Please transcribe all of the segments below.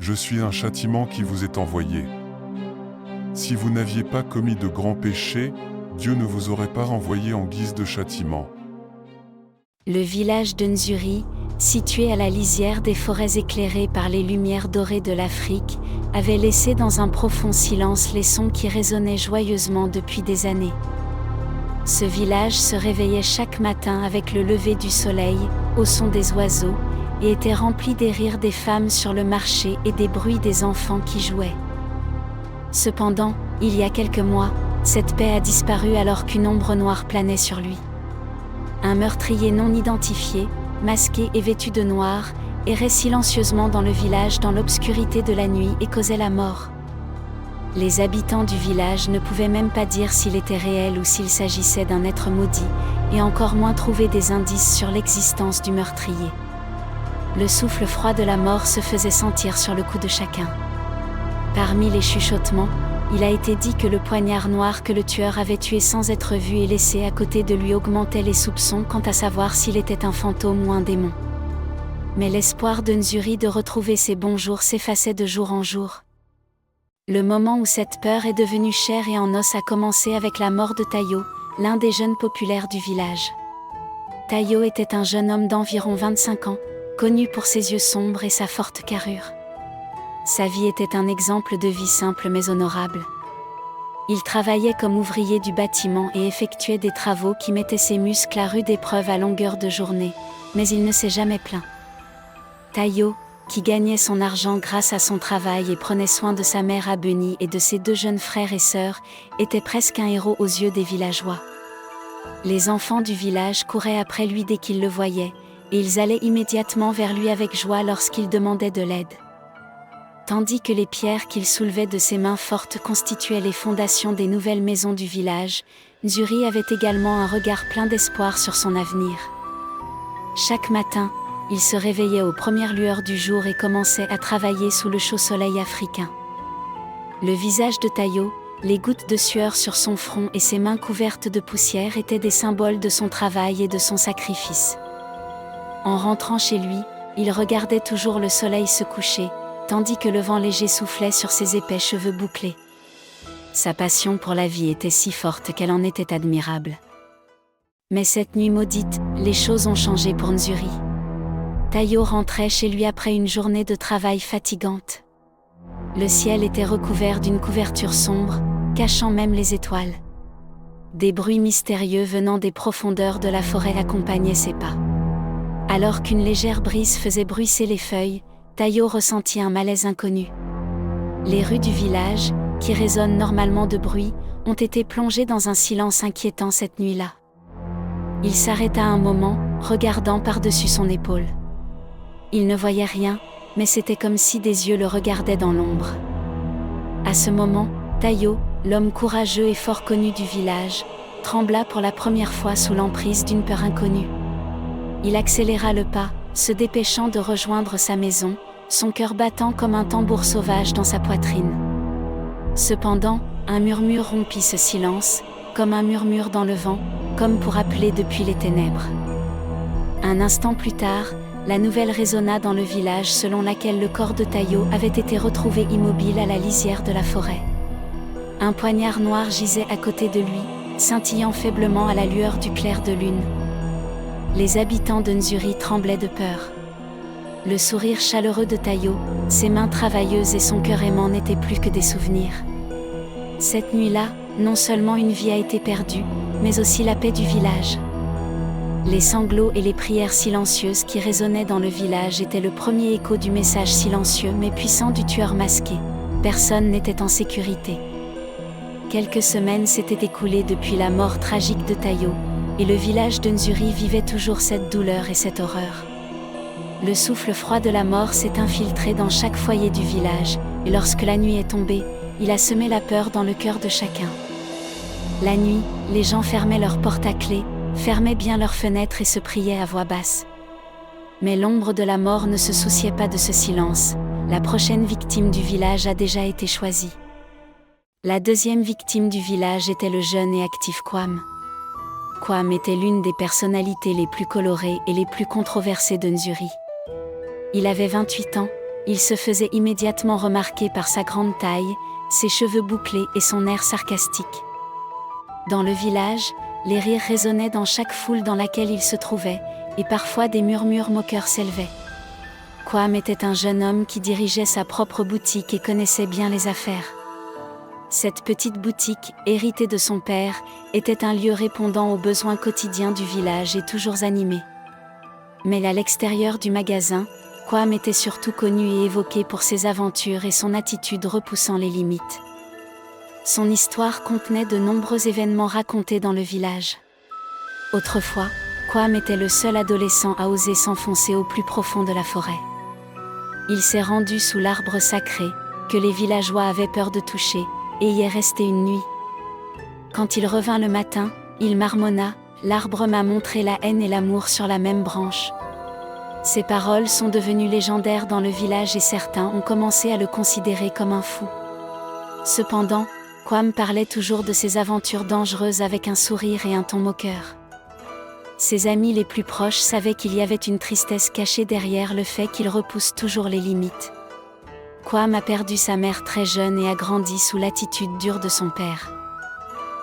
je suis un châtiment qui vous est envoyé. Si vous n'aviez pas commis de grands péchés, Dieu ne vous aurait pas renvoyé en guise de châtiment. Le village de Nzuri, situé à la lisière des forêts éclairées par les lumières dorées de l'Afrique, avait laissé dans un profond silence les sons qui résonnaient joyeusement depuis des années. Ce village se réveillait chaque matin avec le lever du soleil, au son des oiseaux, et était rempli des rires des femmes sur le marché et des bruits des enfants qui jouaient. Cependant, il y a quelques mois, cette paix a disparu alors qu'une ombre noire planait sur lui. Un meurtrier non identifié, masqué et vêtu de noir, errait silencieusement dans le village dans l'obscurité de la nuit et causait la mort. Les habitants du village ne pouvaient même pas dire s'il était réel ou s'il s'agissait d'un être maudit, et encore moins trouver des indices sur l'existence du meurtrier. Le souffle froid de la mort se faisait sentir sur le cou de chacun. Parmi les chuchotements, il a été dit que le poignard noir que le tueur avait tué sans être vu et laissé à côté de lui augmentait les soupçons quant à savoir s'il était un fantôme ou un démon. Mais l'espoir de Nzuri de retrouver ses bons jours s'effaçait de jour en jour. Le moment où cette peur est devenue chair et en os a commencé avec la mort de Tayo, l'un des jeunes populaires du village. Tayo était un jeune homme d'environ 25 ans, connu pour ses yeux sombres et sa forte carrure. Sa vie était un exemple de vie simple mais honorable. Il travaillait comme ouvrier du bâtiment et effectuait des travaux qui mettaient ses muscles à rude épreuve à longueur de journée, mais il ne s'est jamais plaint. Tayo, qui gagnait son argent grâce à son travail et prenait soin de sa mère Abeni et de ses 2 jeunes frères et sœurs, était presque un héros aux yeux des villageois. Les enfants du village couraient après lui dès qu'ils le voyaient, et ils allaient immédiatement vers lui avec joie lorsqu'il demandait de l'aide. Tandis que les pierres qu'il soulevait de ses mains fortes constituaient les fondations des nouvelles maisons du village, Nzuri avait également un regard plein d'espoir sur son avenir. Chaque matin, il se réveillait aux premières lueurs du jour et commençait à travailler sous le chaud soleil africain. Le visage de Tayo, les gouttes de sueur sur son front et ses mains couvertes de poussière étaient des symboles de son travail et de son sacrifice. En rentrant chez lui, il regardait toujours le soleil se coucher, tandis que le vent léger soufflait sur ses épais cheveux bouclés. Sa passion pour la vie était si forte qu'elle en était admirable. Mais cette nuit maudite, les choses ont changé pour Nzuri. Tayo rentrait chez lui après une journée de travail fatigante. Le ciel était recouvert d'une couverture sombre, cachant même les étoiles. Des bruits mystérieux venant des profondeurs de la forêt accompagnaient ses pas. Alors qu'une légère brise faisait bruisser les feuilles, Tayo ressentit un malaise inconnu. Les rues du village, qui résonnent normalement de bruit, ont été plongées dans un silence inquiétant cette nuit-là. Il s'arrêta un moment, regardant par-dessus son épaule. Il ne voyait rien, mais c'était comme si des yeux le regardaient dans l'ombre. À ce moment, Tayo, l'homme courageux et fort connu du village, trembla pour la première fois sous l'emprise d'une peur inconnue. Il accéléra le pas, se dépêchant de rejoindre sa maison, son cœur battant comme un tambour sauvage dans sa poitrine. Cependant, un murmure rompit ce silence, comme un murmure dans le vent, comme pour appeler depuis les ténèbres. Un instant plus tard, la nouvelle résonna dans le village selon laquelle le corps de Tayo avait été retrouvé immobile à la lisière de la forêt. Un poignard noir gisait à côté de lui, scintillant faiblement à la lueur du clair de lune. Les habitants de Nzuri tremblaient de peur. Le sourire chaleureux de Tayo, ses mains travailleuses et son cœur aimant n'étaient plus que des souvenirs. Cette nuit-là, non seulement une vie a été perdue, mais aussi la paix du village. Les sanglots et les prières silencieuses qui résonnaient dans le village étaient le premier écho du message silencieux mais puissant du tueur masqué. Personne n'était en sécurité. Quelques semaines s'étaient écoulées depuis la mort tragique de Tayo, et le village de Nzuri vivait toujours cette douleur et cette horreur. Le souffle froid de la mort s'est infiltré dans chaque foyer du village, et lorsque la nuit est tombée, il a semé la peur dans le cœur de chacun. La nuit, les gens fermaient leurs portes à clé, fermaient bien leurs fenêtres et se priaient à voix basse. Mais l'ombre de la mort ne se souciait pas de ce silence. La prochaine victime du village a déjà été choisie. La deuxième victime du village était le jeune et actif Kwam. Kwam était l'une des personnalités les plus colorées et les plus controversées de Nzuri. Il avait 28 ans, Il se faisait immédiatement remarquer par sa grande taille, ses cheveux bouclés et son air sarcastique. Dans le village, les rires résonnaient dans chaque foule dans laquelle il se trouvait, et parfois des murmures moqueurs s'élevaient. Kwame était un jeune homme qui dirigeait sa propre boutique et connaissait bien les affaires. Cette petite boutique, héritée de son père, était un lieu répondant aux besoins quotidiens du village et toujours animé. Mais à l'extérieur du magasin, Kwame était surtout connu et évoqué pour ses aventures et son attitude repoussant les limites. Son histoire contenait de nombreux événements racontés dans le village. Autrefois, Kwame était le seul adolescent à oser s'enfoncer au plus profond de la forêt. Il s'est rendu sous l'arbre sacré, que les villageois avaient peur de toucher, et y est resté une nuit. Quand il revint le matin, il marmonna « L'arbre m'a montré la haine et l'amour sur la même branche ». Ces paroles sont devenues légendaires dans le village et certains ont commencé à le considérer comme un fou. Cependant, Kwame parlait toujours de ses aventures dangereuses avec un sourire et un ton moqueur. Ses amis les plus proches savaient qu'il y avait une tristesse cachée derrière le fait qu'il repousse toujours les limites. Kwame a perdu sa mère très jeune et a grandi sous l'attitude dure de son père.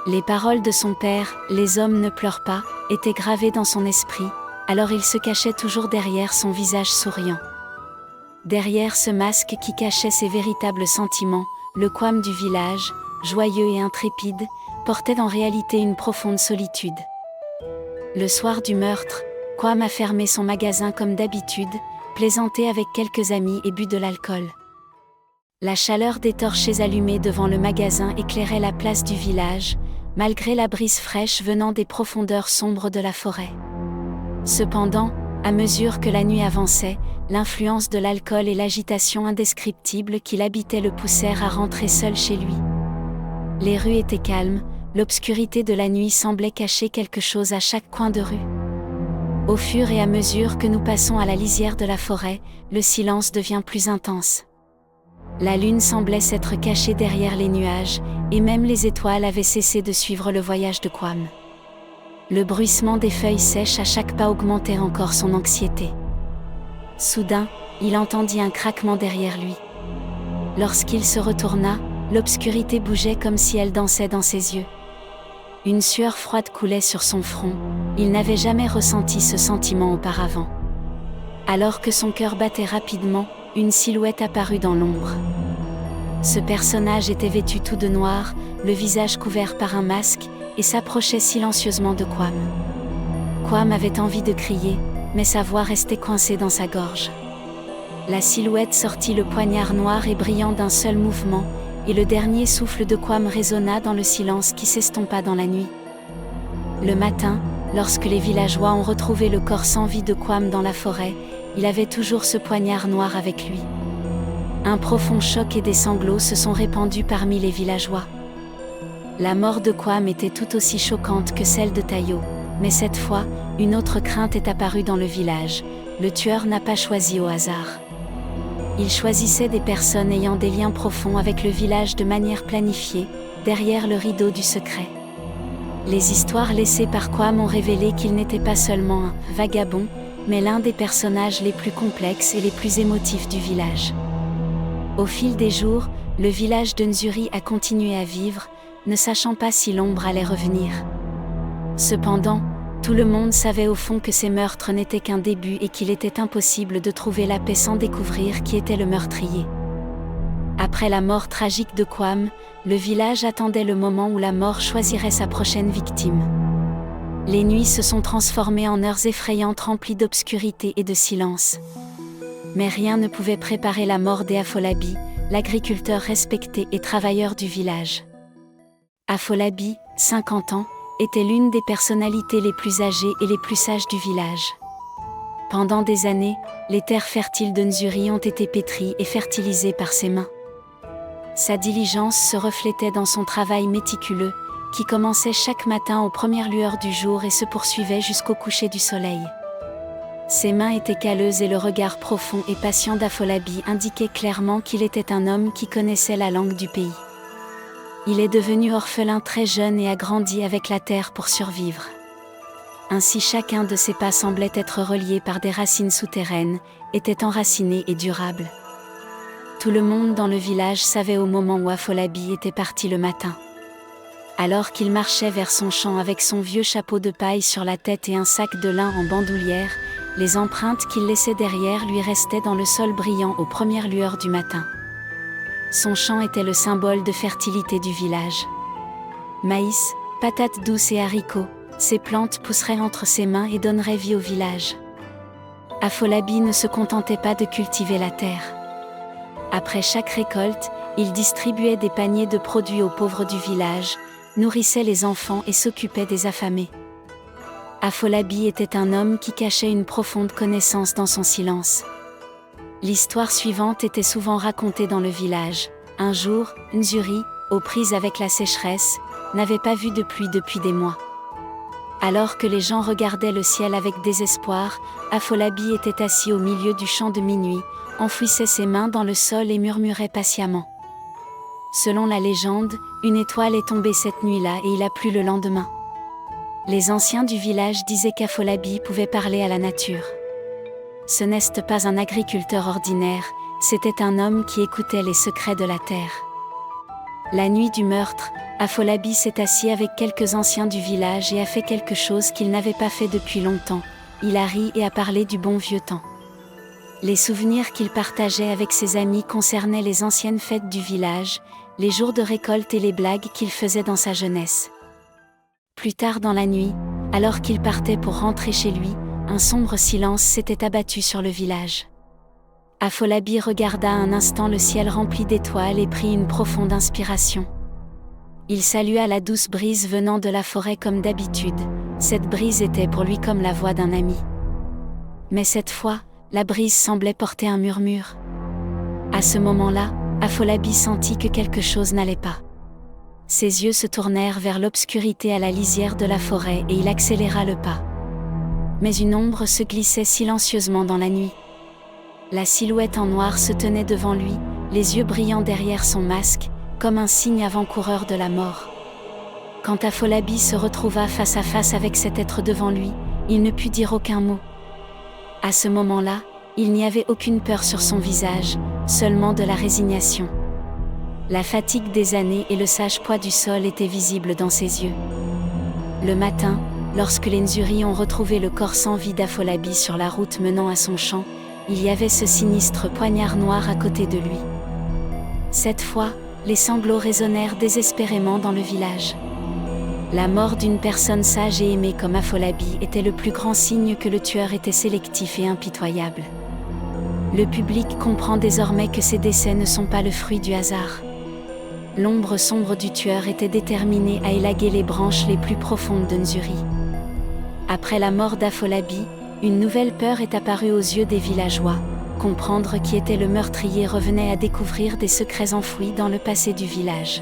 Les paroles de son père, « Les hommes ne pleurent pas », étaient gravées dans son esprit, alors il se cachait toujours derrière son visage souriant. Derrière ce masque qui cachait ses véritables sentiments, le Kwame du village, joyeux et intrépide, portait en réalité une profonde solitude. Le soir du meurtre, Kwame a fermé son magasin comme d'habitude, plaisanté avec quelques amis et bu de l'alcool. La chaleur des torches allumées devant le magasin éclairait la place du village, malgré la brise fraîche venant des profondeurs sombres de la forêt. Cependant, à mesure que la nuit avançait, l'influence de l'alcool et l'agitation indescriptible qui l'habitaient le poussèrent à rentrer seul chez lui. Les rues étaient calmes, l'obscurité de la nuit semblait cacher quelque chose à chaque coin de rue. Au fur et à mesure que nous passons à la lisière de la forêt, le silence devient plus intense. La lune semblait s'être cachée derrière les nuages, et même les étoiles avaient cessé de suivre le voyage de Kwame. Le bruissement des feuilles sèches à chaque pas augmentait encore son anxiété. Soudain, il entendit un craquement derrière lui. Lorsqu'il se retourna, l'obscurité bougeait comme si elle dansait dans ses yeux. Une sueur froide coulait sur son front, il n'avait jamais ressenti ce sentiment auparavant. Alors que son cœur battait rapidement, une silhouette apparut dans l'ombre. Ce personnage était vêtu tout de noir, le visage couvert par un masque, et s'approchait silencieusement de Kwame. Kwame avait envie de crier, mais sa voix restait coincée dans sa gorge. La silhouette sortit le poignard noir et brillant d'un seul mouvement, et le dernier souffle de Kwame résonna dans le silence qui s'estompa dans la nuit. Le matin, lorsque les villageois ont retrouvé le corps sans vie de Kwame dans la forêt, il avait toujours ce poignard noir avec lui. Un profond choc et des sanglots se sont répandus parmi les villageois. La mort de Kwame était tout aussi choquante que celle de Tayo, mais cette fois, une autre crainte est apparue dans le village. Le tueur n'a pas choisi au hasard. Il choisissait des personnes ayant des liens profonds avec le village de manière planifiée, derrière le rideau du secret. Les histoires laissées par Kwame ont révélé qu'il n'était pas seulement un vagabond, mais l'un des personnages les plus complexes et les plus émotifs du village. Au fil des jours, le village de Nzuri a continué à vivre, ne sachant pas si l'ombre allait revenir. Cependant, tout le monde savait au fond que ces meurtres n'étaient qu'un début et qu'il était impossible de trouver la paix sans découvrir qui était le meurtrier. Après la mort tragique de Kwame, le village attendait le moment où la mort choisirait sa prochaine victime. Les nuits se sont transformées en heures effrayantes remplies d'obscurité et de silence. Mais rien ne pouvait préparer la mort d'Afolabi, l'agriculteur respecté et travailleur du village. Afolabi, 50 ans, était l'une des personnalités les plus âgées et les plus sages du village. Pendant des années, les terres fertiles de Nzuri ont été pétries et fertilisées par ses mains. Sa diligence se reflétait dans son travail méticuleux, qui commençait chaque matin aux premières lueurs du jour et se poursuivait jusqu'au coucher du soleil. Ses mains étaient calleuses et le regard profond et patient d'Afolabi indiquait clairement qu'il était un homme qui connaissait la langue du pays. Il est devenu orphelin très jeune et a grandi avec la terre pour survivre. Ainsi chacun de ses pas semblait être relié par des racines souterraines, était enraciné et durable. Tout le monde dans le village savait au moment où Afolabi était parti le matin. Alors qu'il marchait vers son champ avec son vieux chapeau de paille sur la tête et un sac de lin en bandoulière, les empreintes qu'il laissait derrière lui restaient dans le sol brillant aux premières lueurs du matin. Son champ était le symbole de fertilité du village. Maïs, patates douces et haricots, ces plantes pousseraient entre ses mains et donneraient vie au village. Afolabi ne se contentait pas de cultiver la terre. Après chaque récolte, il distribuait des paniers de produits aux pauvres du village, nourrissait les enfants et s'occupait des affamés. Afolabi était un homme qui cachait une profonde connaissance dans son silence. L'histoire suivante était souvent racontée dans le village. Un jour, Nzuri, aux prises avec la sécheresse, n'avait pas vu de pluie depuis des mois. Alors que les gens regardaient le ciel avec désespoir, Afolabi était assis au milieu du champ de minuit, enfouissait ses mains dans le sol et murmurait patiemment. Selon la légende, une étoile est tombée cette nuit-là et il a plu le lendemain. Les anciens du village disaient qu'Afolabi pouvait parler à la nature. Ce n'est pas un agriculteur ordinaire, c'était un homme qui écoutait les secrets de la terre. La nuit du meurtre, Afolabi s'est assis avec quelques anciens du village et a fait quelque chose qu'il n'avait pas fait depuis longtemps. Il a ri et a parlé du bon vieux temps. Les souvenirs qu'il partageait avec ses amis concernaient les anciennes fêtes du village, les jours de récolte et les blagues qu'il faisait dans sa jeunesse. Plus tard dans la nuit, alors qu'il partait pour rentrer chez lui, un sombre silence s'était abattu sur le village. Afolabi regarda un instant le ciel rempli d'étoiles et prit une profonde inspiration. Il salua la douce brise venant de la forêt comme d'habitude, cette brise était pour lui comme la voix d'un ami. Mais cette fois, la brise semblait porter un murmure. À ce moment-là, Afolabi sentit que quelque chose n'allait pas. Ses yeux se tournèrent vers l'obscurité à la lisière de la forêt et il accéléra le pas. Mais une ombre se glissait silencieusement dans la nuit. La silhouette en noir se tenait devant lui, les yeux brillants derrière son masque, comme un signe avant-coureur de la mort. Quand Afolabi se retrouva face à face avec cet être devant lui, il ne put dire aucun mot. À ce moment-là, il n'y avait aucune peur sur son visage, seulement de la résignation. La fatigue des années et le sage poids du sol étaient visibles dans ses yeux. Le matin, lorsque les Nzuri ont retrouvé le corps sans vie d'Afolabi sur la route menant à son champ, il y avait ce sinistre poignard noir à côté de lui. Cette fois, les sanglots résonnèrent désespérément dans le village. La mort d'une personne sage et aimée comme Afolabi était le plus grand signe que le tueur était sélectif et impitoyable. Le public comprend désormais que ces décès ne sont pas le fruit du hasard. L'ombre sombre du tueur était déterminée à élaguer les branches les plus profondes de Nzuri. Après la mort d'Afolabi, une nouvelle peur est apparue aux yeux des villageois. Comprendre qui était le meurtrier revenait à découvrir des secrets enfouis dans le passé du village.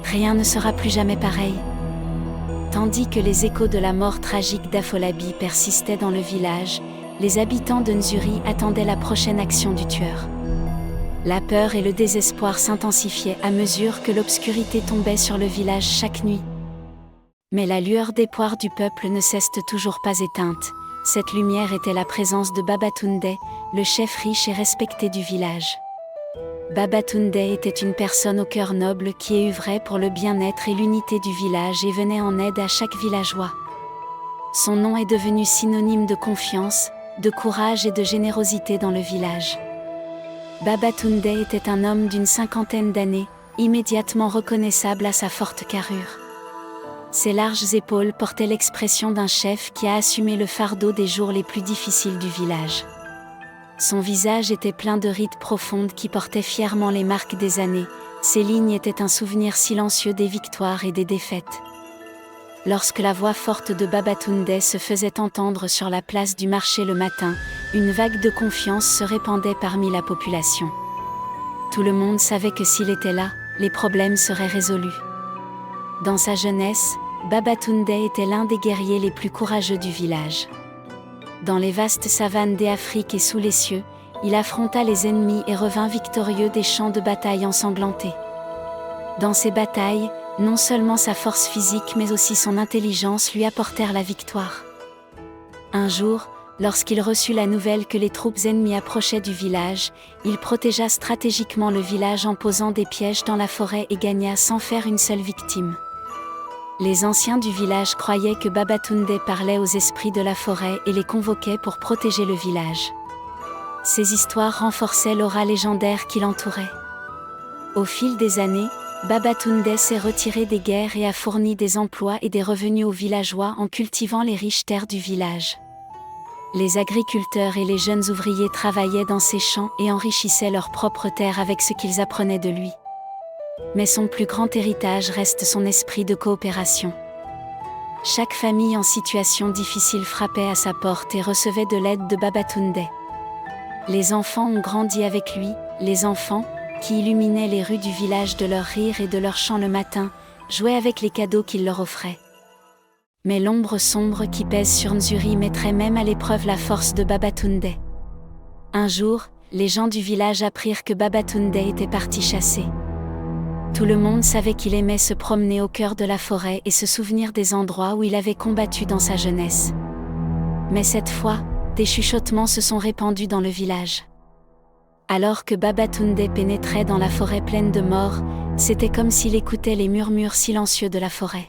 Rien ne sera plus jamais pareil. Tandis que les échos de la mort tragique d'Afolabi persistaient dans le village, les habitants de Nzuri attendaient la prochaine action du tueur. La peur et le désespoir s'intensifiaient à mesure que l'obscurité tombait sur le village chaque nuit. Mais la lueur d'espoir du peuple ne cesse toujours pas éteinte. Cette lumière était la présence de Babatunde, le chef riche et respecté du village. Babatunde était une personne au cœur noble qui œuvrait pour le bien-être et l'unité du village et venait en aide à chaque villageois. Son nom est devenu synonyme de confiance, de courage et de générosité dans le village. Babatunde était un homme d'une 50aine d'années, immédiatement reconnaissable à sa forte carrure. Ses larges épaules portaient l'expression d'un chef qui a assumé le fardeau des jours les plus difficiles du village. Son visage était plein de rides profondes qui portaient fièrement les marques des années, ses lignes étaient un souvenir silencieux des victoires et des défaites. Lorsque la voix forte de Babatunde se faisait entendre sur la place du marché le matin, une vague de confiance se répandait parmi la population. Tout le monde savait que s'il était là, les problèmes seraient résolus. Dans sa jeunesse, Babatunde était l'un des guerriers les plus courageux du village. Dans les vastes savanes des Afriques et sous les cieux, il affronta les ennemis et revint victorieux des champs de bataille ensanglantés. Dans ces batailles, non seulement sa force physique mais aussi son intelligence lui apportèrent la victoire. Un jour, Lorsqu'il reçut la nouvelle que les troupes ennemies approchaient du village, il protégea stratégiquement le village en posant des pièges dans la forêt et gagna sans faire une seule victime. Les anciens du village croyaient que Babatunde parlait aux esprits de la forêt et les convoquait pour protéger le village. Ces histoires renforçaient l'aura légendaire qui l'entourait. Au fil des années, Babatunde s'est retiré des guerres et a fourni des emplois et des revenus aux villageois en cultivant les riches terres du village. Les agriculteurs et les jeunes ouvriers travaillaient dans ses champs et enrichissaient leurs propres terres avec ce qu'ils apprenaient de lui. Mais son plus grand héritage reste son esprit de coopération. Chaque famille en situation difficile frappait à sa porte et recevait de l'aide de Babatunde. Les enfants ont grandi avec lui, les enfants, qui illuminaient les rues du village de leurs rires et de leurs chants le matin, jouaient avec les cadeaux qu'il leur offrait. Mais l'ombre sombre qui pèse sur Nzuri mettrait même à l'épreuve la force de Babatunde. Un jour, les gens du village apprirent que Babatunde était parti chasser. Tout le monde savait qu'il aimait se promener au cœur de la forêt et se souvenir des endroits où il avait combattu dans sa jeunesse. Mais cette fois, des chuchotements se sont répandus dans le village. Alors que Babatunde pénétrait dans la forêt pleine de morts, c'était comme s'il écoutait les murmures silencieux de la forêt.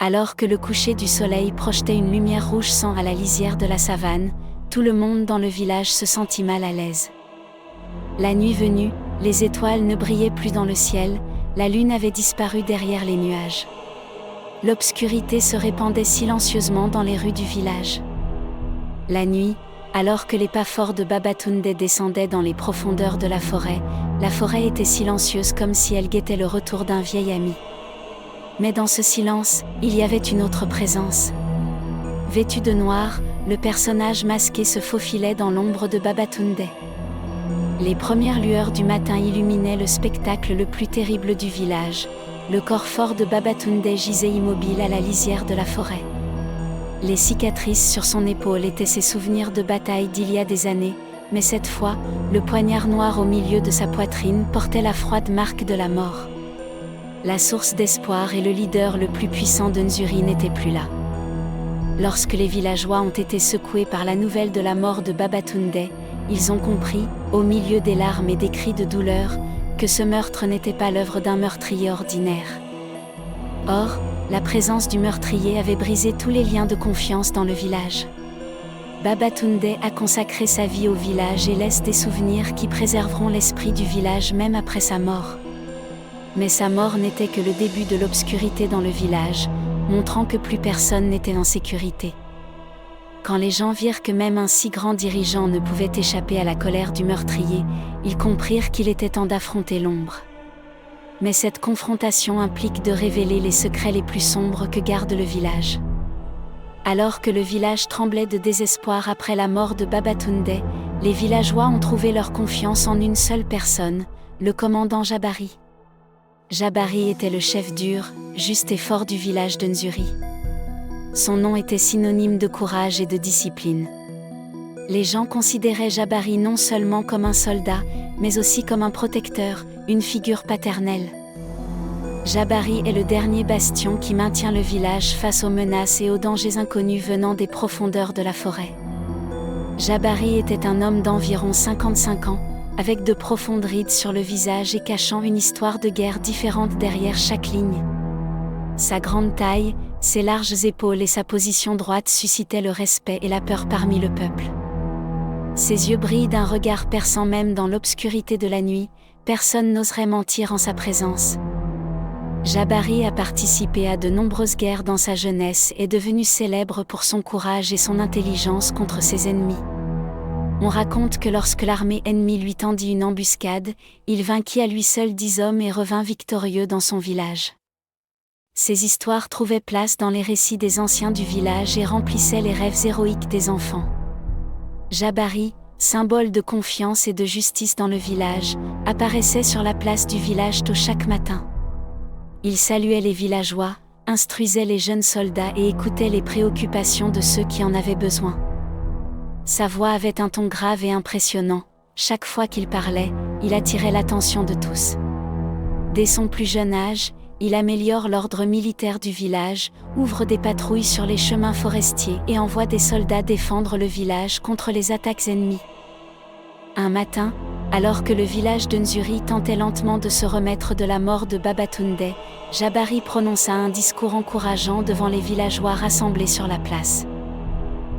Alors que le coucher du soleil projetait une lumière rouge sang à la lisière de la savane, tout le monde dans le village se sentit mal à l'aise. La nuit venue, les étoiles ne brillaient plus dans le ciel, la lune avait disparu derrière les nuages. L'obscurité se répandait silencieusement dans les rues du village. La nuit, alors que les pas forts de Babatunde descendaient dans les profondeurs de la forêt était silencieuse comme si elle guettait le retour d'un vieil ami. Mais dans ce silence, il y avait une autre présence. Vêtu de noir, le personnage masqué se faufilait dans l'ombre de Babatunde. Les premières lueurs du matin illuminaient le spectacle le plus terrible du village. Le corps fort de Babatunde gisait immobile à la lisière de la forêt. Les cicatrices sur son épaule étaient ses souvenirs de bataille d'il y a des années, mais cette fois, le poignard noir au milieu de sa poitrine portait la froide marque de la mort. La source d'espoir et le leader le plus puissant de Nzuri n'étaient plus là. Lorsque les villageois ont été secoués par la nouvelle de la mort de Babatunde, ils ont compris, au milieu des larmes et des cris de douleur, que ce meurtre n'était pas l'œuvre d'un meurtrier ordinaire. Or, la présence du meurtrier avait brisé tous les liens de confiance dans le village. Babatunde a consacré sa vie au village et laisse des souvenirs qui préserveront l'esprit du village même après sa mort. Mais sa mort n'était que le début de l'obscurité dans le village, montrant que plus personne n'était en sécurité. Quand les gens virent que même un si grand dirigeant ne pouvait échapper à la colère du meurtrier, ils comprirent qu'il était temps d'affronter l'ombre. Mais cette confrontation implique de révéler les secrets les plus sombres que garde le village. Alors que le village tremblait de désespoir après la mort de Babatunde, les villageois ont trouvé leur confiance en une seule personne, le commandant Jabari. Jabari était le chef dur, juste et fort du village de Nzuri. Son nom était synonyme de courage et de discipline. Les gens considéraient Jabari non seulement comme un soldat, mais aussi comme un protecteur, une figure paternelle. Jabari est le dernier bastion qui maintient le village face aux menaces et aux dangers inconnus venant des profondeurs de la forêt. Jabari était un homme d'environ 55 ans, avec de profondes rides sur le visage et cachant une histoire de guerre différente derrière chaque ligne. Sa grande taille, ses larges épaules et sa position droite suscitaient le respect et la peur parmi le peuple. Ses yeux brillent d'un regard perçant même dans l'obscurité de la nuit, personne n'oserait mentir en sa présence. Jabari a participé à de nombreuses guerres dans sa jeunesse et est devenu célèbre pour son courage et son intelligence contre ses ennemis. On raconte que lorsque l'armée ennemie lui tendit une embuscade, il vainquit à lui seul 10 hommes et revint victorieux dans son village. Ces histoires trouvaient place dans les récits des anciens du village et remplissaient les rêves héroïques des enfants. Jabari, symbole de confiance et de justice dans le village, apparaissait sur la place du village tôt chaque matin. Il saluait les villageois, instruisait les jeunes soldats et écoutait les préoccupations de ceux qui en avaient besoin. Sa voix avait un ton grave et impressionnant, chaque fois qu'il parlait, il attirait l'attention de tous. Dès son plus jeune âge, il améliore l'ordre militaire du village, ouvre des patrouilles sur les chemins forestiers et envoie des soldats défendre le village contre les attaques ennemies. Un matin, alors que le village de Nzuri tentait lentement de se remettre de la mort de Babatunde, Jabari prononça un discours encourageant devant les villageois rassemblés sur la place.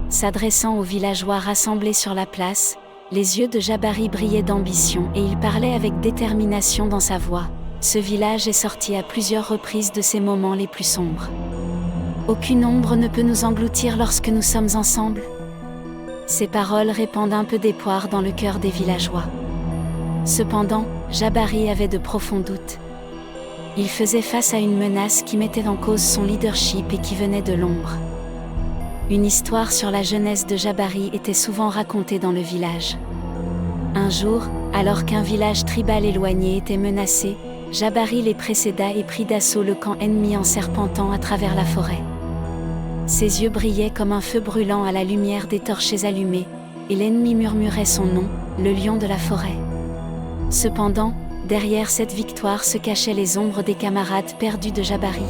S'adressant aux villageois rassemblés sur la place, les yeux de Jabari brillaient d'ambition et il parlait avec détermination dans sa voix. Ce village est sorti à plusieurs reprises de ses moments les plus sombres. Aucune ombre ne peut nous engloutir lorsque nous sommes ensemble. Ces paroles répandent un peu d'espoir dans le cœur des villageois. Cependant, Jabari avait de profonds doutes. Il faisait face à une menace qui mettait en cause son leadership et qui venait de l'ombre. Une histoire sur la jeunesse de Jabari était souvent racontée dans le village. Un jour, alors qu'un village tribal éloigné était menacé, Jabari les précéda et prit d'assaut le camp ennemi en serpentant à travers la forêt. Ses yeux brillaient comme un feu brûlant à la lumière des torches allumées, et l'ennemi murmurait son nom, le lion de la forêt. Cependant, derrière cette victoire se cachaient les ombres des camarades perdus de Jabari.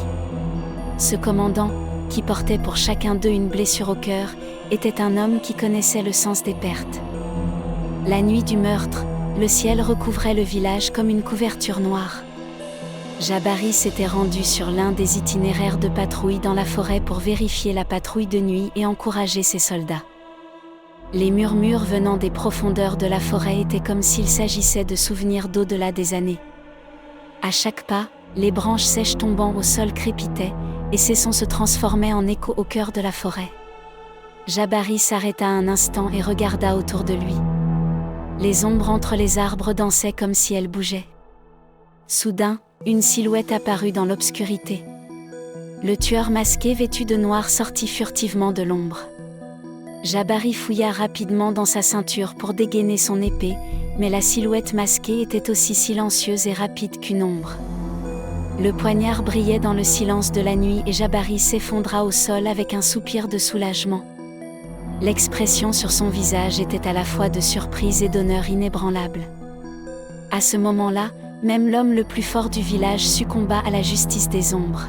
Ce commandant, qui portait pour chacun d'eux une blessure au cœur, était un homme qui connaissait le sens des pertes. La nuit du meurtre, le ciel recouvrait le village comme une couverture noire. Jabari s'était rendu sur l'un des itinéraires de patrouille dans la forêt pour vérifier la patrouille de nuit et encourager ses soldats. Les murmures venant des profondeurs de la forêt étaient comme s'il s'agissait de souvenirs d'au-delà des années. À chaque pas, les branches sèches tombant au sol crépitaient, et ces sons se transformaient en échos au cœur de la forêt. Jabari s'arrêta un instant et regarda autour de lui. Les ombres entre les arbres dansaient comme si elles bougeaient. Soudain, une silhouette apparut dans l'obscurité. Le tueur masqué vêtu de noir sortit furtivement de l'ombre. Jabari fouilla rapidement dans sa ceinture pour dégainer son épée, mais la silhouette masquée était aussi silencieuse et rapide qu'une ombre. Le poignard brillait dans le silence de la nuit et Jabari s'effondra au sol avec un soupir de soulagement. L'expression sur son visage était à la fois de surprise et d'honneur inébranlable. À ce moment-là, même l'homme le plus fort du village succomba à la justice des ombres.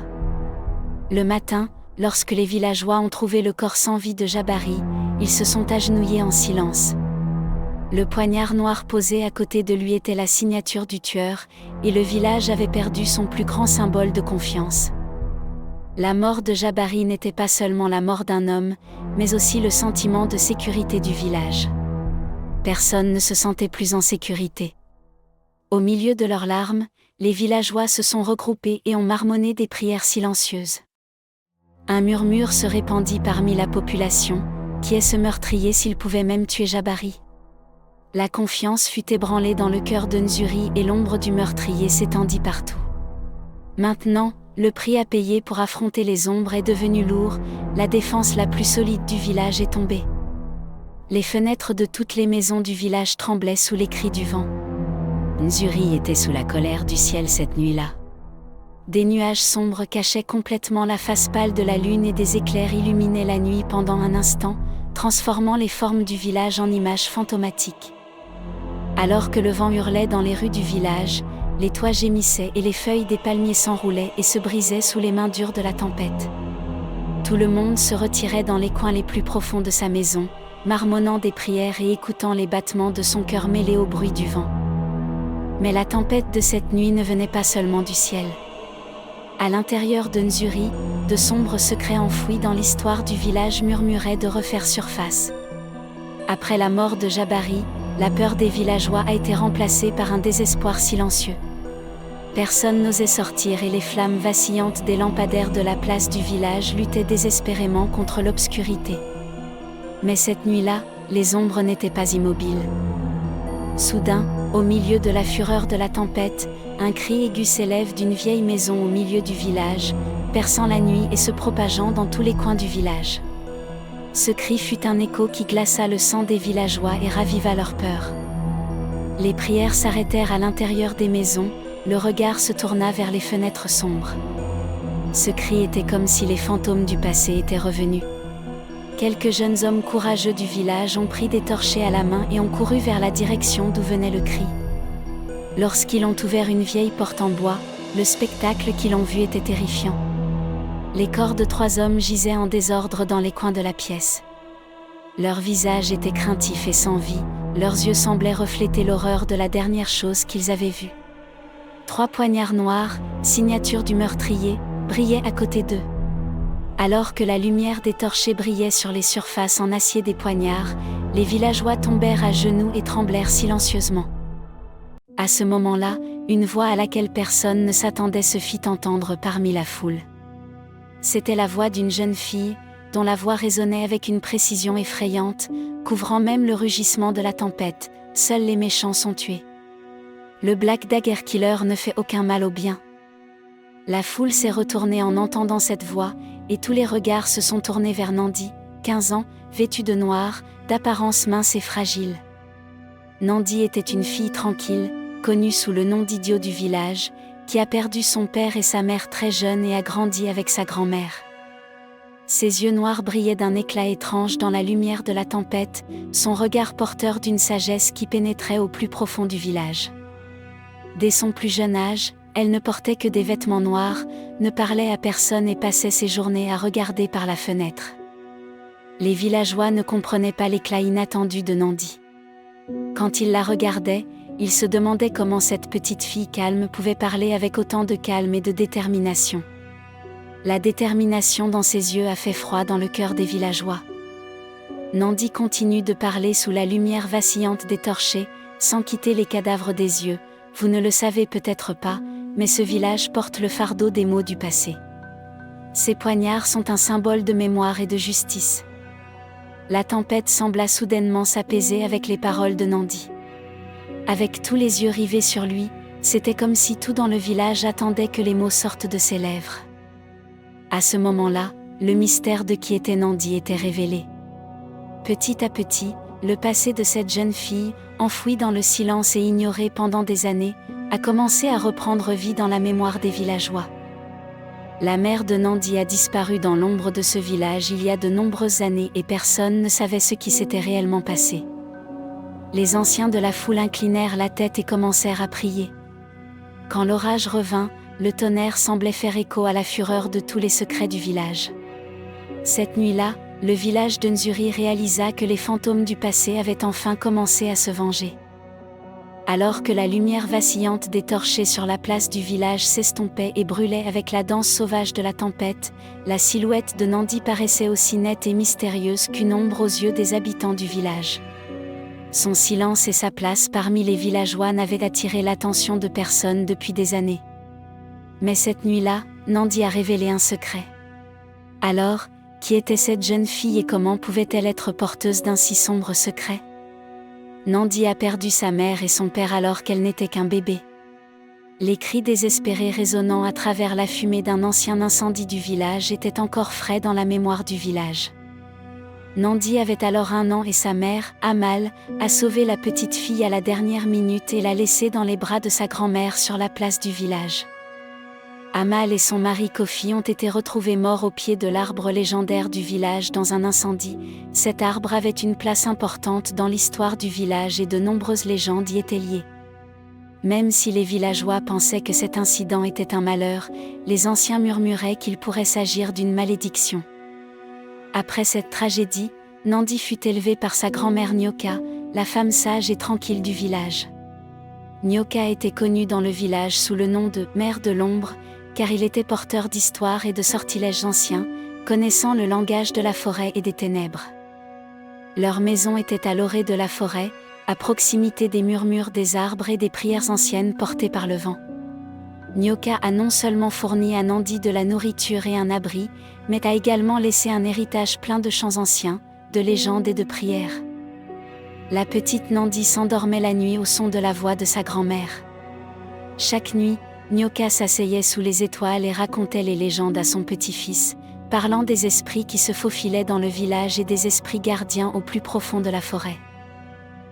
Le matin, lorsque les villageois ont trouvé le corps sans vie de Jabari, ils se sont agenouillés en silence. Le poignard noir posé à côté de lui était la signature du tueur, et le village avait perdu son plus grand symbole de confiance. La mort de Jabari n'était pas seulement la mort d'un homme, mais aussi le sentiment de sécurité du village. Personne ne se sentait plus en sécurité. Au milieu de leurs larmes, les villageois se sont regroupés et ont marmonné des prières silencieuses. Un murmure se répandit parmi la population, qui est ce meurtrier s'il pouvait même tuer Jabari? La confiance fut ébranlée dans le cœur de Nzuri et l'ombre du meurtrier s'étendit partout. Maintenant, le prix à payer pour affronter les ombres est devenu lourd, la défense la plus solide du village est tombée. Les fenêtres de toutes les maisons du village tremblaient sous les cris du vent. Nzuri était sous la colère du ciel cette nuit-là. Des nuages sombres cachaient complètement la face pâle de la lune et des éclairs illuminaient la nuit pendant un instant, transformant les formes du village en images fantomatiques. Alors que le vent hurlait dans les rues du village, les toits gémissaient et les feuilles des palmiers s'enroulaient et se brisaient sous les mains dures de la tempête. Tout le monde se retirait dans les coins les plus profonds de sa maison, marmonnant des prières et écoutant les battements de son cœur mêlés au bruit du vent. Mais la tempête de cette nuit ne venait pas seulement du ciel. À l'intérieur de Nzuri, de sombres secrets enfouis dans l'histoire du village murmuraient de refaire surface. Après la mort de Jabari, la peur des villageois a été remplacée par un désespoir silencieux. Personne n'osait sortir et les flammes vacillantes des lampadaires de la place du village luttaient désespérément contre l'obscurité. Mais cette nuit-là, les ombres n'étaient pas immobiles. Soudain, au milieu de la fureur de la tempête, un cri aigu s'élève d'une vieille maison au milieu du village, perçant la nuit et se propageant dans tous les coins du village. Ce cri fut un écho qui glaça le sang des villageois et raviva leur peur. Les prières s'arrêtèrent à l'intérieur des maisons, le regard se tourna vers les fenêtres sombres. Ce cri était comme si les fantômes du passé étaient revenus. Quelques jeunes hommes courageux du village ont pris des torchets à la main et ont couru vers la direction d'où venait le cri. Lorsqu'ils ont ouvert une vieille porte en bois, le spectacle qu'ils ont vu était terrifiant. Les corps de 3 hommes gisaient en désordre dans les coins de la pièce. Leurs visages étaient craintifs et sans vie, leurs yeux semblaient refléter l'horreur de la dernière chose qu'ils avaient vue. 3 poignards noirs, signature du meurtrier, brillaient à côté d'eux. Alors que la lumière des torchers brillait sur les surfaces en acier des poignards, les villageois tombèrent à genoux et tremblèrent silencieusement. À ce moment-là, une voix à laquelle personne ne s'attendait se fit entendre parmi la foule. C'était la voix d'une jeune fille, dont la voix résonnait avec une précision effrayante, couvrant même le rugissement de la tempête. Seuls les méchants sont tués. Le Black Dagger Killer ne fait aucun mal au bien. La foule s'est retournée en entendant cette voix, et tous les regards se sont tournés vers Nandi, 15 ans, vêtue de noir, d'apparence mince et fragile. Nandi était une fille tranquille, connue sous le nom d'idiot du village, qui a perdu son père et sa mère très jeune et a grandi avec sa grand-mère. Ses yeux noirs brillaient d'un éclat étrange dans la lumière de la tempête, son regard porteur d'une sagesse qui pénétrait au plus profond du village. Dès son plus jeune âge, elle ne portait que des vêtements noirs, ne parlait à personne et passait ses journées à regarder par la fenêtre. Les villageois ne comprenaient pas l'éclat inattendu de Nandi. Quand ils la regardaient, ils se demandaient comment cette petite fille calme pouvait parler avec autant de calme et de détermination. La détermination dans ses yeux a fait froid dans le cœur des villageois. Nandi continue de parler sous la lumière vacillante des torchers, sans quitter les cadavres des yeux. Vous ne le savez peut-être pas, mais ce village porte le fardeau des maux du passé. Ces poignards sont un symbole de mémoire et de justice. La tempête sembla soudainement s'apaiser avec les paroles de Nandi. Avec tous les yeux rivés sur lui, c'était comme si tout dans le village attendait que les mots sortent de ses lèvres. À ce moment-là, le mystère de qui était Nandi était révélé. Petit à petit, le passé de cette jeune fille, enfoui dans le silence et ignoré pendant des années, a commencé à reprendre vie dans la mémoire des villageois. La mère de Nandi a disparu dans l'ombre de ce village il y a de nombreuses années et personne ne savait ce qui s'était réellement passé. Les anciens de la foule inclinèrent la tête et commencèrent à prier. Quand l'orage revint, le tonnerre semblait faire écho à la fureur de tous les secrets du village. Cette nuit-là, le village de Nzuri réalisa que les fantômes du passé avaient enfin commencé à se venger. Alors que la lumière vacillante des torchers sur la place du village s'estompait et brûlait avec la danse sauvage de la tempête, la silhouette de Nandi paraissait aussi nette et mystérieuse qu'une ombre aux yeux des habitants du village. Son silence et sa place parmi les villageois n'avaient attiré l'attention de personne depuis des années. Mais cette nuit-là, Nandi a révélé un secret. Alors, qui était cette jeune fille et comment pouvait-elle être porteuse d'un si sombre secret ? Nandi a perdu sa mère et son père alors qu'elle n'était qu'un bébé. Les cris désespérés résonnant à travers la fumée d'un ancien incendie du village étaient encore frais dans la mémoire du village. Nandi avait alors 1 an et sa mère, Amal, a sauvé la petite fille à la dernière minute et l'a laissée dans les bras de sa grand-mère sur la place du village. Amal et son mari Kofi ont été retrouvés morts au pied de l'arbre légendaire du village dans un incendie. Cet arbre avait une place importante dans l'histoire du village et de nombreuses légendes y étaient liées. Même si les villageois pensaient que cet incident était un malheur, les anciens murmuraient qu'il pourrait s'agir d'une malédiction. Après cette tragédie, Nandi fut élevé par sa grand-mère Nyoka, la femme sage et tranquille du village. Nyoka était connu dans le village sous le nom de « Mère de l'ombre », car il était porteur d'histoires et de sortilèges anciens, connaissant le langage de la forêt et des ténèbres. Leur maison était à l'orée de la forêt, à proximité des murmures des arbres et des prières anciennes portées par le vent. Nyoka a non seulement fourni à Nandi de la nourriture et un abri, mais a également laissé un héritage plein de chants anciens, de légendes et de prières. La petite Nandi s'endormait la nuit au son de la voix de sa grand-mère. Chaque nuit, Nyoka s'asseyait sous les étoiles et racontait les légendes à son petit-fils, parlant des esprits qui se faufilaient dans le village et des esprits gardiens au plus profond de la forêt.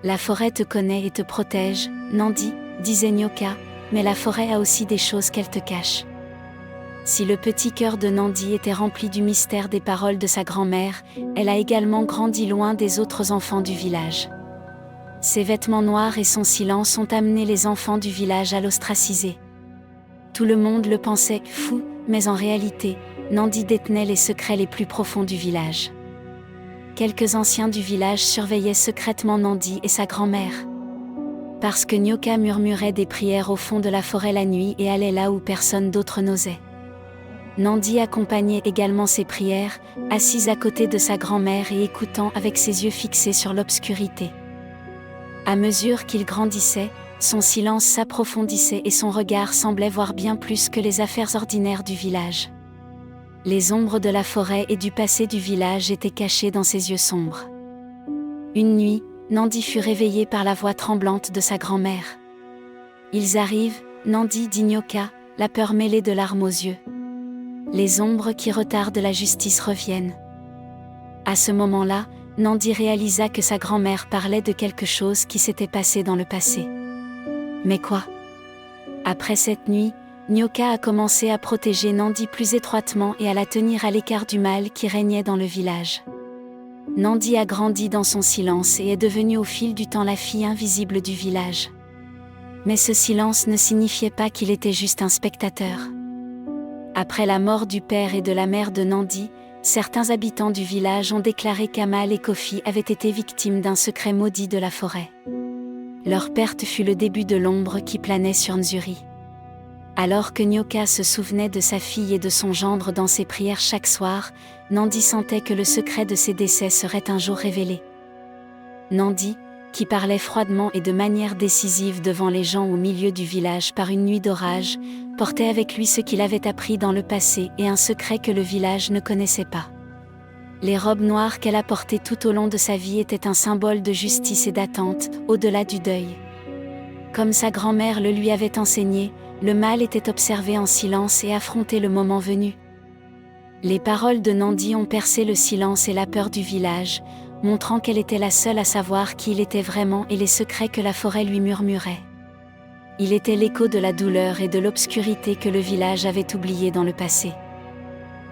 La forêt te connaît et te protège, Nandi, disait Nyoka, mais la forêt a aussi des choses qu'elle te cache. Si le petit cœur de Nandi était rempli du mystère des paroles de sa grand-mère, elle a également grandi loin des autres enfants du village. Ses vêtements noirs et son silence ont amené les enfants du village à l'ostraciser. Tout le monde le pensait fou, mais en réalité, Nandi détenait les secrets les plus profonds du village. Quelques anciens du village surveillaient secrètement Nandi et sa grand-mère. Parce que Nyoka murmurait des prières au fond de la forêt la nuit et allait là où personne d'autre n'osait. Nandi accompagnait également ses prières, assise à côté de sa grand-mère et écoutant avec ses yeux fixés sur l'obscurité. À mesure qu'il grandissait, son silence s'approfondissait et son regard semblait voir bien plus que les affaires ordinaires du village. Les ombres de la forêt et du passé du village étaient cachées dans ses yeux sombres. Une nuit, Nandi fut réveillé par la voix tremblante de sa grand-mère. « Ils arrivent, Nandi, dit Nyoka, la peur mêlée de larmes aux yeux. Les ombres qui retardent la justice reviennent. » À ce moment-là, Nandi réalisa que sa grand-mère parlait de quelque chose qui s'était passé dans le passé. Mais quoi? Après cette nuit, Nyoka a commencé à protéger Nandi plus étroitement et à la tenir à l'écart du mal qui régnait dans le village. Nandi a grandi dans son silence et est devenue au fil du temps la fille invisible du village. Mais ce silence ne signifiait pas qu'il était juste un spectateur. Après la mort du père et de la mère de Nandi, certains habitants du village ont déclaré qu'Amal et Kofi avaient été victimes d'un secret maudit de la forêt. Leur perte fut le début de l'ombre qui planait sur Nzuri. Alors que Nyoka se souvenait de sa fille et de son gendre dans ses prières chaque soir, Nandi sentait que le secret de ses décès serait un jour révélé. Nandi, qui parlait froidement et de manière décisive devant les gens au milieu du village par une nuit d'orage, portait avec lui ce qu'il avait appris dans le passé et un secret que le village ne connaissait pas. Les robes noires qu'elle a portées tout au long de sa vie étaient un symbole de justice et d'attente, au-delà du deuil. Comme sa grand-mère le lui avait enseigné, le mal était observé en silence et affronté le moment venu. Les paroles de Nandi ont percé le silence et la peur du village, montrant qu'elle était la seule à savoir qui il était vraiment et les secrets que la forêt lui murmurait. Il était l'écho de la douleur et de l'obscurité que le village avait oublié dans le passé.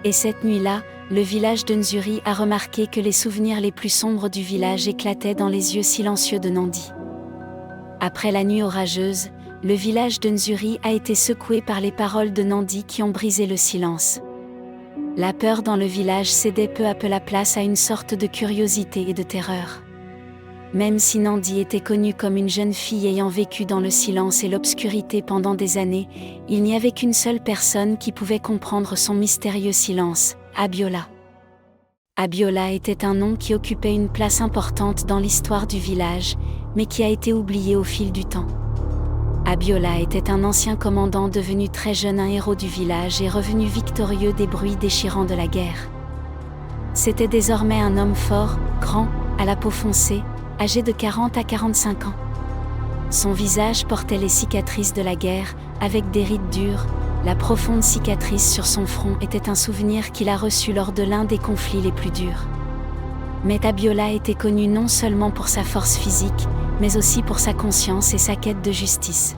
Et cette nuit-là, le village de Nzuri a remarqué que les souvenirs les plus sombres du village éclataient dans les yeux silencieux de Nandi. Après la nuit orageuse, le village de Nzuri a été secoué par les paroles de Nandi qui ont brisé le silence. La peur dans le village cédait peu à peu la place à une sorte de curiosité et de terreur. Même si Nandi était connue comme une jeune fille ayant vécu dans le silence et l'obscurité pendant des années, il n'y avait qu'une seule personne qui pouvait comprendre son mystérieux silence, Abiola. Abiola était un nom qui occupait une place importante dans l'histoire du village, mais qui a été oublié au fil du temps. Abiola était un ancien commandant devenu très jeune un héros du village et revenu victorieux des bruits déchirants de la guerre. C'était désormais un homme fort, grand, à la peau foncée, âgé de 40 à 45 ans. Son visage portait les cicatrices de la guerre, avec des rides dures. La profonde cicatrice sur son front était un souvenir qu'il a reçu lors de l'un des conflits les plus durs. Mais Abiola était connu non seulement pour sa force physique, mais aussi pour sa conscience et sa quête de justice.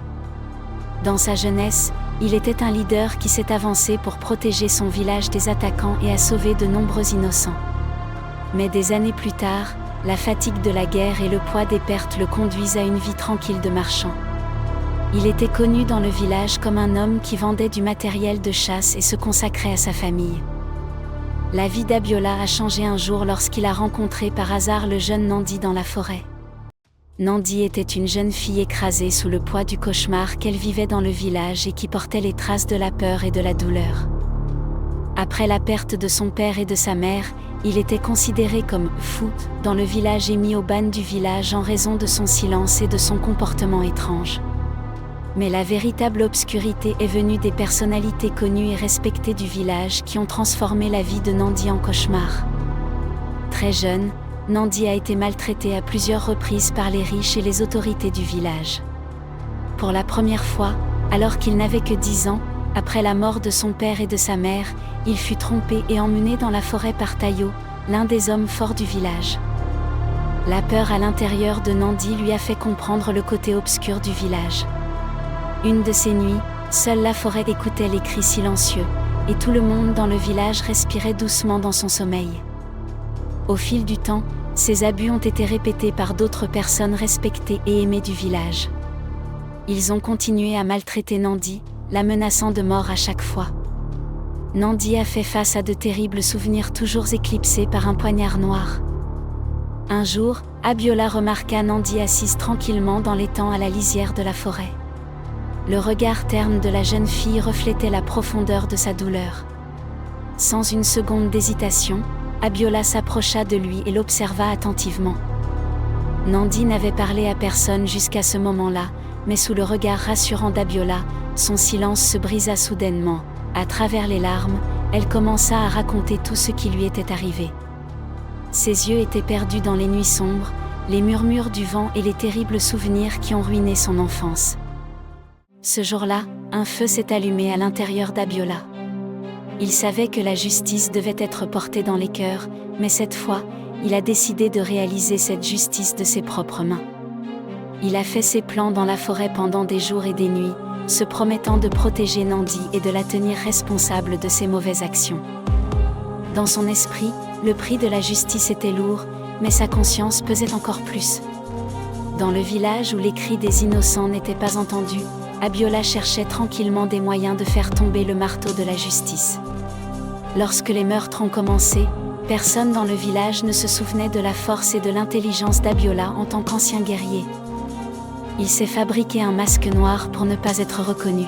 Dans sa jeunesse, il était un leader qui s'est avancé pour protéger son village des attaquants et a sauvé de nombreux innocents. Mais des années plus tard, la fatigue de la guerre et le poids des pertes le conduisent à une vie tranquille de marchand. Il était connu dans le village comme un homme qui vendait du matériel de chasse et se consacrait à sa famille. La vie d'Abiola a changé un jour lorsqu'il a rencontré par hasard le jeune Nandi dans la forêt. Nandi était une jeune fille écrasée sous le poids du cauchemar qu'elle vivait dans le village et qui portait les traces de la peur et de la douleur. Après la perte de son père et de sa mère, il était considéré comme « fou » dans le village et mis au ban du village en raison de son silence et de son comportement étrange. Mais la véritable obscurité est venue des personnalités connues et respectées du village qui ont transformé la vie de Nandi en cauchemar. Très jeune, Nandi a été maltraité à plusieurs reprises par les riches et les autorités du village. Pour la première fois, alors qu'il n'avait que 10 ans, après la mort de son père et de sa mère, il fut trompé et emmené dans la forêt par Tayo, l'un des hommes forts du village. La peur à l'intérieur de Nandi lui a fait comprendre le côté obscur du village. Une de ces nuits, seule la forêt écoutait les cris silencieux, et tout le monde dans le village respirait doucement dans son sommeil. Au fil du temps, ces abus ont été répétés par d'autres personnes respectées et aimées du village. Ils ont continué à maltraiter Nandi, la menaçant de mort à chaque fois. Nandi a fait face à de terribles souvenirs toujours éclipsés par un poignard noir. Un jour, Abiola remarqua Nandi assise tranquillement dans l'étang à la lisière de la forêt. Le regard terne de la jeune fille reflétait la profondeur de sa douleur. Sans une seconde d'hésitation, Abiola s'approcha de lui et l'observa attentivement. Nandi n'avait parlé à personne jusqu'à ce moment-là, mais sous le regard rassurant d'Abiola, son silence se brisa soudainement. À travers les larmes, elle commença à raconter tout ce qui lui était arrivé. Ses yeux étaient perdus dans les nuits sombres, les murmures du vent et les terribles souvenirs qui ont ruiné son enfance. Ce jour-là, un feu s'est allumé à l'intérieur d'Abiola. Il savait que la justice devait être portée dans les cœurs, mais cette fois, il a décidé de réaliser cette justice de ses propres mains. Il a fait ses plans dans la forêt pendant des jours et des nuits, se promettant de protéger Nandi et de la tenir responsable de ses mauvaises actions. Dans son esprit, le prix de la justice était lourd, mais sa conscience pesait encore plus. Dans le village où les cris des innocents n'étaient pas entendus, Abiola cherchait tranquillement des moyens de faire tomber le marteau de la justice. Lorsque les meurtres ont commencé, personne dans le village ne se souvenait de la force et de l'intelligence d'Abiola en tant qu'ancien guerrier. Il s'est fabriqué un masque noir pour ne pas être reconnu.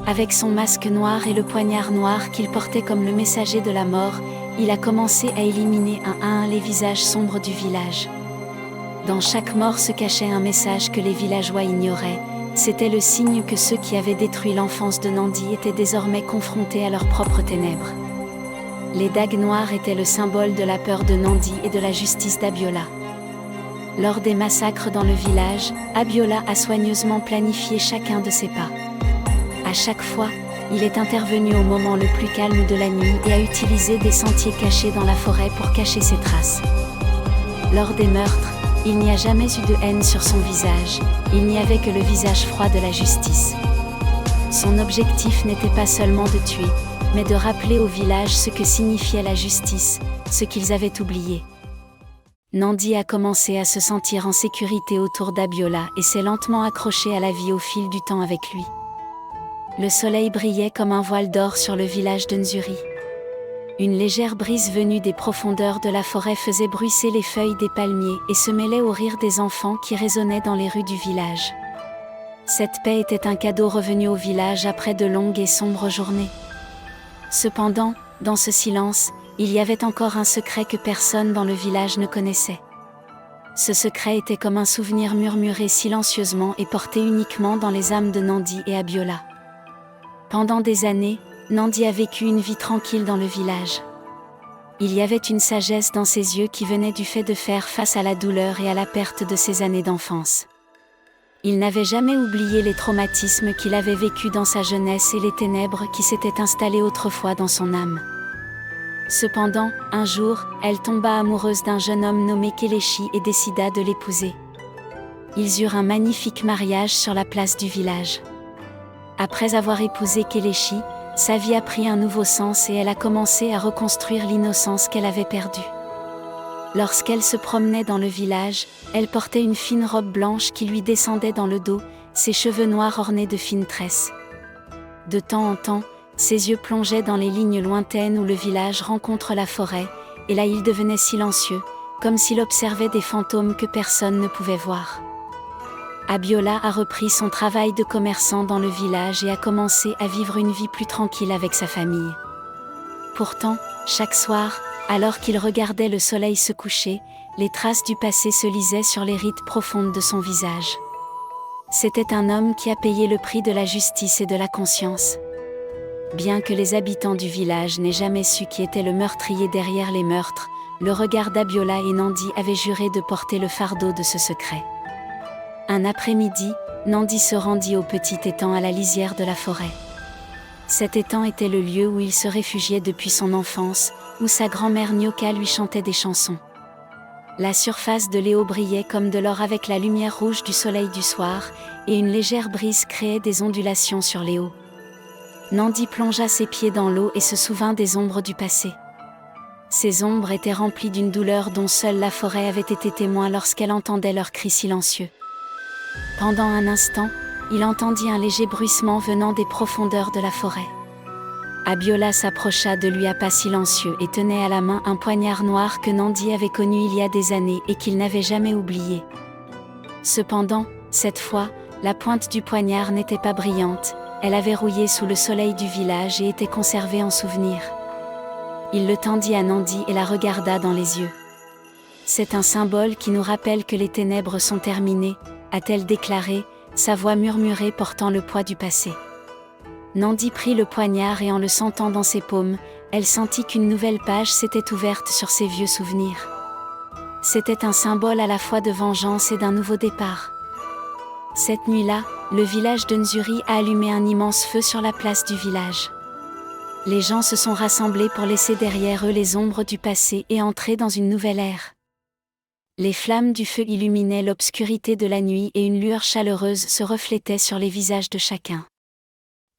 Avec son masque noir et le poignard noir qu'il portait comme le messager de la mort, il a commencé à éliminer un à un les visages sombres du village. Dans chaque mort se cachait un message que les villageois ignoraient. C'était le signe que ceux qui avaient détruit l'enfance de Nandi étaient désormais confrontés à leurs propres ténèbres. Les dagues noires étaient le symbole de la peur de Nandi et de la justice d'Abiola. Lors des massacres dans le village, Abiola a soigneusement planifié chacun de ses pas. À chaque fois, il est intervenu au moment le plus calme de la nuit et a utilisé des sentiers cachés dans la forêt pour cacher ses traces. Lors des meurtres, il n'y a jamais eu de haine sur son visage, il n'y avait que le visage froid de la justice. Son objectif n'était pas seulement de tuer, mais de rappeler au village ce que signifiait la justice, ce qu'ils avaient oublié. Nandi a commencé à se sentir en sécurité autour d'Abiola et s'est lentement accroché à la vie au fil du temps avec lui. Le soleil brillait comme un voile d'or sur le village de Nzuri. Une légère brise venue des profondeurs de la forêt faisait bruisser les feuilles des palmiers et se mêlait au rire des enfants qui résonnaient dans les rues du village. Cette paix était un cadeau revenu au village après de longues et sombres journées. Cependant, dans ce silence, il y avait encore un secret que personne dans le village ne connaissait. Ce secret était comme un souvenir murmuré silencieusement et porté uniquement dans les âmes de Nandi et Abiola. Pendant des années, Nandi a vécu une vie tranquille dans le village. Il y avait une sagesse dans ses yeux qui venait du fait de faire face à la douleur et à la perte de ses années d'enfance. Il n'avait jamais oublié les traumatismes qu'il avait vécus dans sa jeunesse et les ténèbres qui s'étaient installées autrefois dans son âme. Cependant, un jour, elle tomba amoureuse d'un jeune homme nommé Kelechi et décida de l'épouser. Ils eurent un magnifique mariage sur la place du village. Après avoir épousé Kelechi, sa vie a pris un nouveau sens et elle a commencé à reconstruire l'innocence qu'elle avait perdue. Lorsqu'elle se promenait dans le village, elle portait une fine robe blanche qui lui descendait dans le dos, ses cheveux noirs ornés de fines tresses. De temps en temps, ses yeux plongeaient dans les lignes lointaines où le village rencontre la forêt, et là il devenait silencieux, comme s'il observait des fantômes que personne ne pouvait voir. Abiola a repris son travail de commerçant dans le village et a commencé à vivre une vie plus tranquille avec sa famille. Pourtant, chaque soir, alors qu'il regardait le soleil se coucher, les traces du passé se lisaient sur les rides profondes de son visage. C'était un homme qui a payé le prix de la justice et de la conscience. Bien que les habitants du village n'aient jamais su qui était le meurtrier derrière les meurtres, le regard d'Abiola et Nandi avait juré de porter le fardeau de ce secret. Un après-midi, Nandi se rendit au petit étang à la lisière de la forêt. Cet étang était le lieu où il se réfugiait depuis son enfance, où sa grand-mère Nyoka lui chantait des chansons. La surface de l'eau brillait comme de l'or avec la lumière rouge du soleil du soir, et une légère brise créait des ondulations sur les eaux. Nandi plongea ses pieds dans l'eau et se souvint des ombres du passé. Ces ombres étaient remplies d'une douleur dont seule la forêt avait été témoin lorsqu'elle entendait leurs cris silencieux. Pendant un instant, il entendit un léger bruissement venant des profondeurs de la forêt. Abiola s'approcha de lui à pas silencieux et tenait à la main un poignard noir que Nandi avait connu il y a des années et qu'il n'avait jamais oublié. Cependant, cette fois, la pointe du poignard n'était pas brillante, elle avait rouillé sous le soleil du village et était conservée en souvenir. Il le tendit à Nandi et la regarda dans les yeux. « C'est un symbole qui nous rappelle que les ténèbres sont terminées », a-t-elle déclaré, sa voix murmurée portant le poids du passé. Nandi prit le poignard et en le sentant dans ses paumes, elle sentit qu'une nouvelle page s'était ouverte sur ses vieux souvenirs. C'était un symbole à la fois de vengeance et d'un nouveau départ. Cette nuit-là, le village de Nzuri a allumé un immense feu sur la place du village. Les gens se sont rassemblés pour laisser derrière eux les ombres du passé et entrer dans une nouvelle ère. Les flammes du feu illuminaient l'obscurité de la nuit et une lueur chaleureuse se reflétait sur les visages de chacun.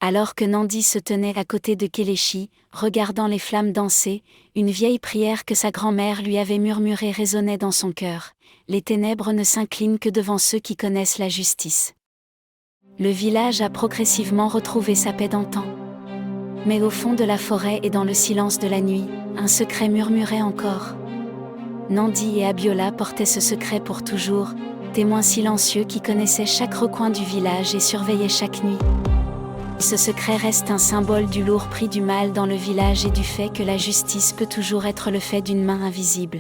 Alors que Nandi se tenait à côté de Kelechi, regardant les flammes danser, une vieille prière que sa grand-mère lui avait murmurée résonnait dans son cœur. Les ténèbres ne s'inclinent que devant ceux qui connaissent la justice. Le village a progressivement retrouvé sa paix d'antan. Mais au fond de la forêt et dans le silence de la nuit, un secret murmurait encore. Nandi et Abiola portaient ce secret pour toujours, témoins silencieux qui connaissaient chaque recoin du village et surveillaient chaque nuit. Ce secret reste un symbole du lourd prix du mal dans le village et du fait que la justice peut toujours être le fait d'une main invisible.